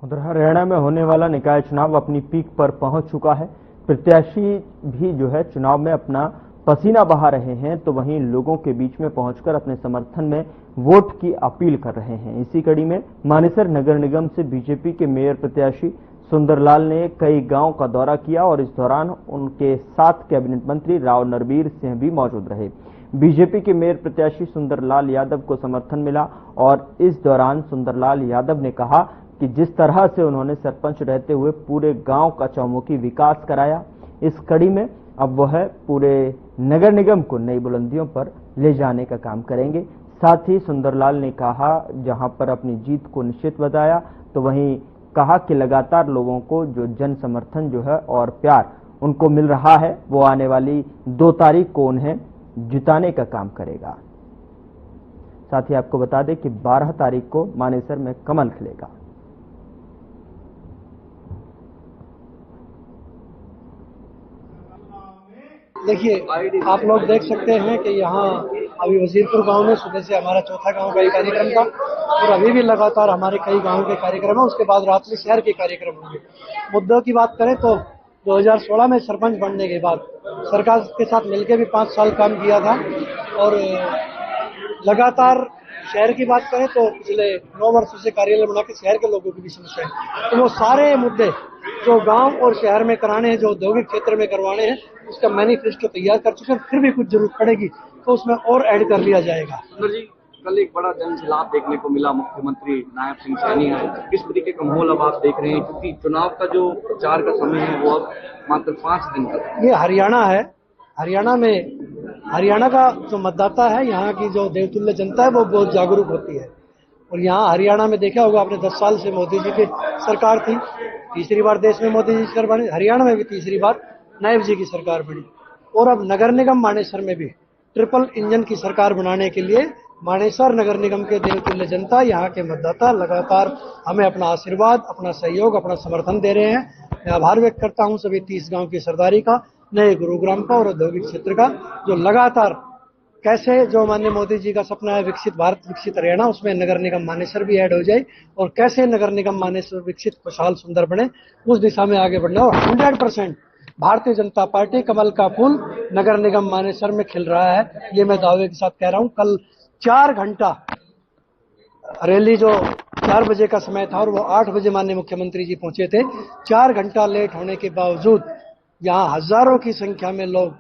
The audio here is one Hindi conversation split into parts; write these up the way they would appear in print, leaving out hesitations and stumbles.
उधर हरियाणा में होने वाला निकाय चुनाव अपनी पीक पर पहुंच चुका है। प्रत्याशी भी जो है चुनाव में अपना पसीना बहा रहे हैं, तो वहीं लोगों के बीच में पहुंचकर अपने समर्थन में वोट की अपील कर रहे हैं। इसी कड़ी में मानेसर नगर निगम से बीजेपी के मेयर प्रत्याशी सुंदरलाल ने कई गांव का दौरा किया और इस दौरान उनके साथ कैबिनेट मंत्री राव नरबीर सिंह भी मौजूद रहे। बीजेपी के मेयर प्रत्याशी सुंदरलाल यादव को समर्थन मिला और इस दौरान सुंदरलाल यादव ने कहा कि जिस तरह से उन्होंने सरपंच रहते हुए पूरे गांव का चौमुखी विकास कराया, इस कड़ी में अब वह पूरे नगर निगम को नई बुलंदियों पर ले जाने का काम करेंगे। साथ ही सुंदरलाल ने कहा, जहां पर अपनी जीत को निश्चित बताया, तो वहीं कहा कि लगातार लोगों को जो जन समर्थन जो है और प्यार उनको मिल रहा है, वो आने वाली 2 तारीख को उन्हें जिताने का काम करेगा। साथ ही आपको बता दें कि 12 तारीख को मानेसर में कमल खिलेगा। देखिए, आप लोग देख सकते हैं कि यहाँ अभी वजीरपुर गांव में सुबह से हमारा चौथा गांव का कार्यक्रम था और अभी भी लगातार हमारे कई गांव के कार्यक्रम है। उसके बाद रात में शहर के कार्यक्रम होंगे। मुद्दों की बात करें तो 2016 में सरपंच बनने के बाद सरकार के साथ मिलकर भी 5 साल काम किया था और लगातार शहर की बात करें तो पिछले 9 वर्षों से कार्यालय बना के शहर के लोगों की भी समस्या है, तो वो सारे मुद्दे जो गांव और शहर में कराने हैं, जो औद्योगिक क्षेत्र में करवाने हैं, उसका मैनिफेस्टो तैयार कर चुके हैं। फिर भी कुछ जरूरत पड़ेगी तो उसमें और ऐड कर लिया जाएगा। जी, कल एक बड़ा जन सैलाब देखने को मिला। मुख्यमंत्री नायब सिंह सैनी है, किस तरीके का माहौल अब आप देख रहे हैं, क्योंकि चुनाव का जो प्रचार का समय है वो अब मात्र 5 दिन का। ये हरियाणा है। हरियाणा का जो मतदाता है, यहाँ की जो देवतुल्य जनता है, वो बहुत जागरूक होती है। और यहाँ हरियाणा में देखा होगा आपने, 10 साल से मोदी जी की सरकार थी, तीसरी बार देश में मोदी जी की सरकार बनी। हरियाणा में भी तीसरी बार नायब जी की सरकार बनी और अब नगर निगम मानेसर में भी ट्रिपल इंजन की सरकार बनाने के लिए मानेसर नगर निगम के देवतुल्य जनता, यहाँ के मतदाता लगातार हमें अपना आशीर्वाद, अपना सहयोग, अपना समर्थन दे रहे हैं। मैं आभार व्यक्त करता हूँ सभी 30 गांव की सरदारी का, नए गुरुग्राम का और औद्योगिक क्षेत्र का, जो लगातार कैसे जो माननीय मोदी जी का सपना है विकसित भारत विकसित हरियाणा, उसमें नगर निगम मानेसर भी ऐड हो जाए और कैसे नगर निगम मानेसर विकसित खुशहाल सुंदर बने, उस दिशा में आगे बढ़ना। और 100% भारतीय जनता पार्टी कमल का फूल नगर निगम मानेसर में खिल रहा है, ये मैं दावे के साथ कह रहा हूँ। कल 4 घंटा रैली, जो 4 बजे का समय था और वो 8 बजे माननीय मुख्यमंत्री जी पहुंचे थे। 4 घंटा लेट होने के बावजूद यहाँ हजारों की संख्या में लोग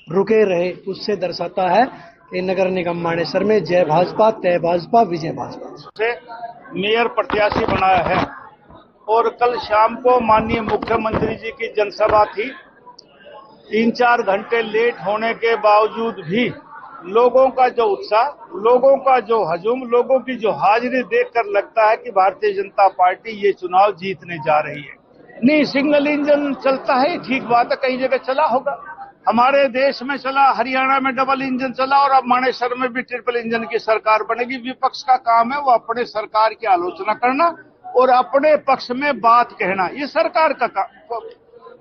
रुके रहे, उससे दर्शाता है कि नगर निगम मानेसर में जय भाजपा, तय भाजपा, विजय भाजपा से मेयर प्रत्याशी बनाया है। और कल शाम को माननीय मुख्यमंत्री जी की जनसभा थी। 3-4 घंटे लेट होने के बावजूद भी लोगों का जो उत्साह, लोगों का जो हजूम, लोगों की जो हाजिरी देखकर लगता है कि भारतीय जनता पार्टी ये चुनाव जीतने जा रही है। नहीं, सिंगल इंजन चलता है, ठीक बात है, कई जगह चला होगा, हमारे देश में चला, हरियाणा में डबल इंजन चला और अब मानेसर में भी ट्रिपल इंजन की सरकार बनेगी। विपक्ष का काम है वो अपने सरकार की आलोचना करना और अपने पक्ष में बात कहना, ये सरकार का काम,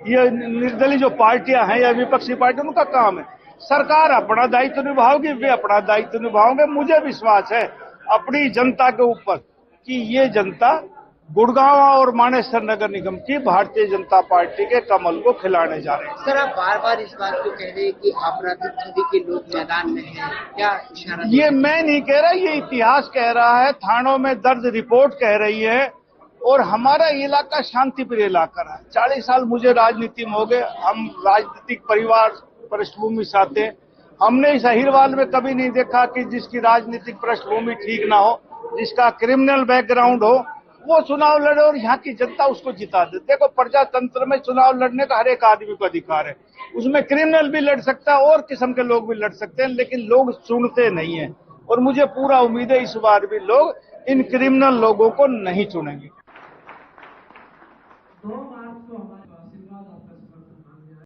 ये निर्दलीय जो पार्टियां हैं या विपक्षी पार्टी, उनका काम है। सरकार अपना दायित्व निभाओगी, वे अपना दायित्व निभाओगे। मुझे विश्वास है अपनी जनता के ऊपर कि ये जनता गुड़गांव और मानेसर नगर निगम की भारतीय जनता पार्टी के कमल को खिलाने जा रहे हैं। सर, आप बार-बार इस बात को कह रहे हैं कि आपराधिक छवि के लोग मैदान में हैं, क्या इशारा? ये मैं नहीं कह रहा, ये इतिहास कह रहा है, थानों में दर्ज रिपोर्ट कह रही है। और हमारा इलाका शांति प्रिय इलाका है। 40 साल मुझे राजनीति में हो गए, हम राजनीतिक परिवार पृष्ठभूमि से आते हैं। हमने इस अहिरवाल में कभी नहीं देखा कि जिसकी राजनीतिक पृष्ठभूमि ठीक ना हो, जिसका क्रिमिनल बैकग्राउंड हो, वो चुनाव लड़े और यहाँ की जनता उसको जिता दे। देखो, प्रजातंत्र में चुनाव लड़ने का हर एक आदमी को अधिकार है, उसमें क्रिमिनल भी लड़ सकता है और किस्म के लोग भी लड़ सकते हैं, लेकिन लोग चुनते नहीं है। और मुझे पूरा उम्मीद है इस बार भी लोग इन क्रिमिनल लोगों को नहीं चुनेंगे।